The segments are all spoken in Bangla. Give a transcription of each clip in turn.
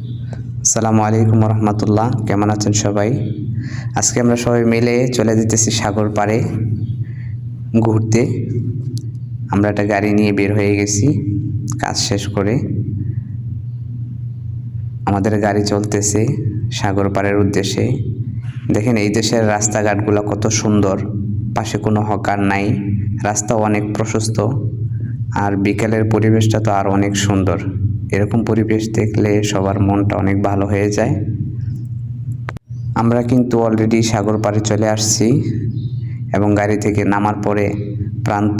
আসসালামু আলাইকুম রহমতুল্লাহ। কেমন আছেন সবাই? আজকে আমরা সবাই মিলে চলে যেতেছি সাগর পাড়ে ঘুরতে। আমরা একটা গাড়ি নিয়ে বের হয়ে গেছি কাজ শেষ করে। আমাদের গাড়ি চলতেছে সাগর পাড়ের উদ্দেশ্যে। দেখেন এই দেশের রাস্তাঘাটগুলো কত সুন্দর, পাশে কোনো হকার নাই, রাস্তা অনেক প্রশস্ত, আর বিকেলের পরিবেশটা তো আর অনেক সুন্দর। এরকম পরিবেশ দেখলে সবার মনটা অনেক ভালো হয়ে যায়। আমরা কিন্তু অলরেডি সাগর পাড়ে চলে আসছি এবং গাড়ি থেকে নামার পরে প্রান্ত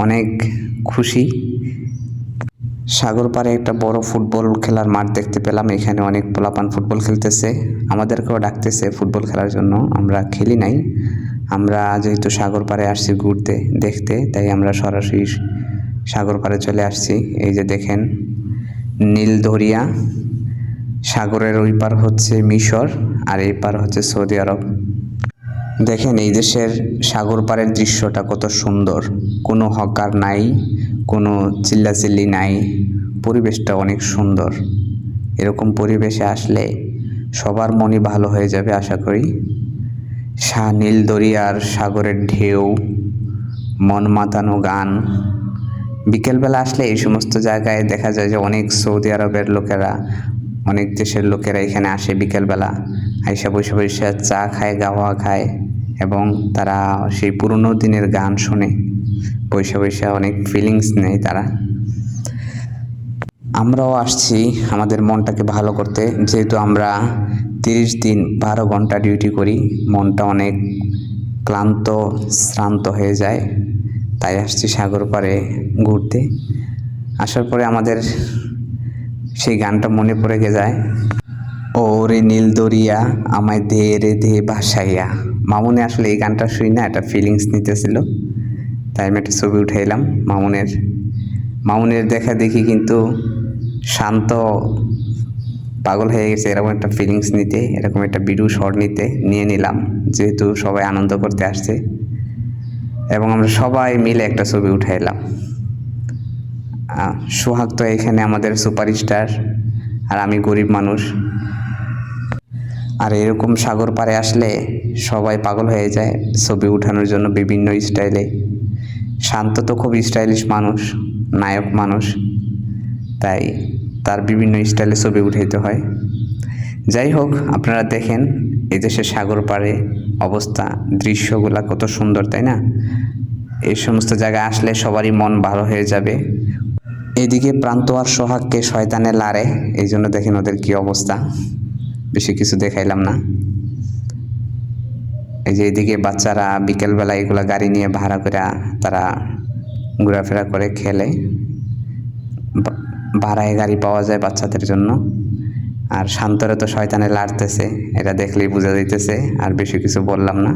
অনেক খুশি। সাগর পাড়ে একটা বড় ফুটবল খেলার মাঠ দেখতে পেলাম। এখানে অনেক পোলাপান ফুটবল খেলতেছে, আমাদেরকেও ডাকতেছে ফুটবল খেলার জন্য। আমরা খেলি নাই, আমরা যেহেতু সাগর পাড়ে আসছি ঘুরতে দেখতে, তাই আমরা সরাসরি সাগর পাড়ে চলে আসছি। এই যে দেখেন নীল দরিয়া, সাগরের ওই পার হচ্ছে মিশর আর এই পার হচ্ছে সৌদি আরব। দেখেন এই দেশের সাগর পাড়ের দৃশ্যটা কত সুন্দর, কোনো হকার নাই, কোনো চিল্লাচিল্লি নাই, পরিবেশটা অনেক সুন্দর। এরকম পরিবেশে আসলে সবার মনই ভালো হয়ে যাবে আশা করি। নীল দরিয়ার সাগরের ঢেউ, মন মাতানো গান। বিকেলবেলা আসলে এই সমস্ত জায়গায় দেখা যায় যে অনেক সৌদি আরবের লোকেরা, অনেক দেশের লোকেরা এখানে আসে বিকেলবেলা, আইসা বসে বসে চা খায়, গাওয়া খায় এবং তারা সেই পুরনো দিনের গান শোনে, বসে বসে অনেক ফিলিংস নেয় তারা। আমরাও আসছি আমাদের মনটাকে ভালো করতে, যেহেতু আমরা 30 দিন 12 ঘন্টা ডিউটি করি, মনটা অনেক ক্লান্ত শ্রান্ত হয়ে যায়, তাই আসছি সাগর পাড়ে ঘুরতে। আসার পরে আমাদের সেই গানটা মনে পড়ে যায়, ও রে নীল দরিয়া আমায় দে রে দে ভাসাইয়া। মামুনে আসলে এই গানটা শুই না, একটা ফিলিংস নিতেছিল, তাই আমি একটা ছবি উঠাইলাম মামুনের দেখা দেখি কিন্তু শান্ত পাগল হয়ে গেছে এরকম একটা ফিলিংস নিতে, এরকম একটা ভিডিও শট নিয়ে নিলাম, যেহেতু সবাই আনন্দ করতে আসছে এবং আমরা সবাই মিলে একটা ছবি উঠাইলাম। সোহাগ তো এখানে আমাদের সুপারস্টার, আর আমি গরিব মানুষ। আর এরকম সাগর পাড়ে আসলে সবাই পাগল হয়ে যায় ছবি উঠানোর জন্য বিভিন্ন স্টাইলে। শান্ত তো খুব স্টাইলিশ মানুষ, নায়ক মানুষ, তাই তার বিভিন্ন স্টাইলে ছবি উঠাইতে হয়। যাই হোক, আপনারা দেখেন এই দেশের সাগর পাড়ে অবস্থা, দৃশ্যগুলা কত সুন্দর, তাই না? এই সমস্ত জায়গায় আসলে সবারই মন ভালো হয়ে যাবে। এদিকে প্রান্ত আর সোহাগকে শয়তানে লাড়ে, এই জন্য দেখেন ওদের কি অবস্থা। বেশি কিছু দেখাইলাম না। এই যে এদিকে বাচ্চারা বিকেলবেলা এগুলা গাড়ি নিয়ে ভাড়া করে তারা ঘোরাফেরা করে, খেলে, ভাড়ায় গাড়ি পাওয়া যায় বাচ্চাদের জন্য। আর শান্তরে তো শয়তানে লাড়তেছে, এটা দেখলেই বোঝা যাইতেছে, আর বেশি কিছু বললাম না।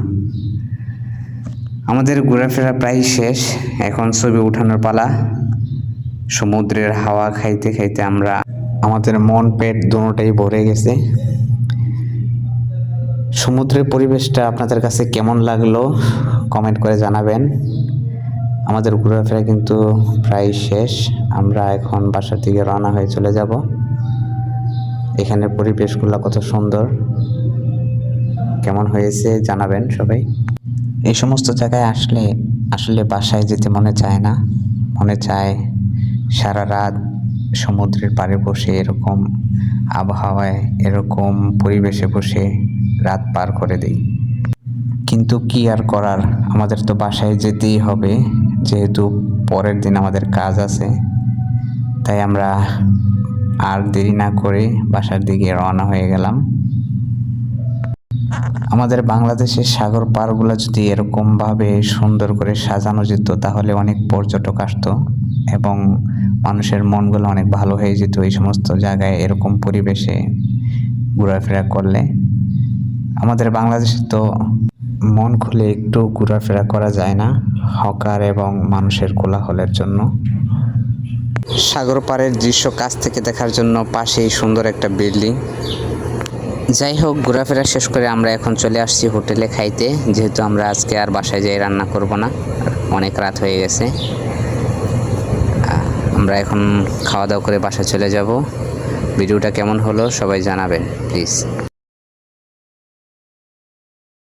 আমাদের ঘোরাফেরা প্রায় শেষ, এখন ছবি উঠানোর পালা। সমুদ্রের হাওয়া খাইতে খাইতে আমাদের মন পেট দুটোটাই ভরে গেছে। সমুদ্রের পরিবেশটা আপনাদের কাছে কেমন লাগলো কমেন্ট করে জানাবেন। আমাদের ঘোরাফেরা কিন্তু প্রায় শেষ, আমরা এখন বাসার দিকে রওনা হয়ে চলে যাব। এখানে পরিবেশগুলো কত সুন্দর, কেমন হয়েছে জানাবেন সবাই। এই সমস্ত জায়গায় আসলে বাসায় যেতে মনে চায় না, মনে চায় সারা রাত সমুদ্রের পাড়ে বসে এরকম আবহাওয়ায়, এরকম পরিবেশে বসে রাত পার করে দেই। কিন্তু কি আর করার, আমাদের তো বাসায় যেতেই হবে, যেহেতু পরের দিন আমাদের কাজ আছে। তাই আমরা আর দেরি না করে বাসার দিকে রওনা হয়ে গেলাম। আমাদের বাংলাদেশের সাগর পাড়গুলো যদি এরকমভাবে সুন্দর করে সাজানো যেত, তাহলে অনেক পর্যটক আসতো এবং মানুষের মনগুলো অনেক ভালো হয়ে যেত এই সমস্ত জায়গায় এরকম পরিবেশে ঘোরাফেরা করলে। আমাদের বাংলাদেশে তো মন খুলে একটু ঘোরাফেরা করা যায় না, হকার এবং মানুষের কোলাহলের জন্য। সাগর পাড়ের দৃশ্য কাছ থেকে দেখার জন্য পাশেই সুন্দর একটা বিল্ডিং। যাই হোক, ঘোরাফেরা শেষ করে আমরা এখন চলে আসছি হোটেলে খাইতে, যেহেতু আমরা আজকে আর বাসায় যাই রান্না করব না, অনেক রাত হয়ে গেছে। আমরা এখন খাওয়া দাওয়া করে বাসায় চলে যাব। ভিডিওটা কেমন হলো সবাই জানাবেন প্লিজ।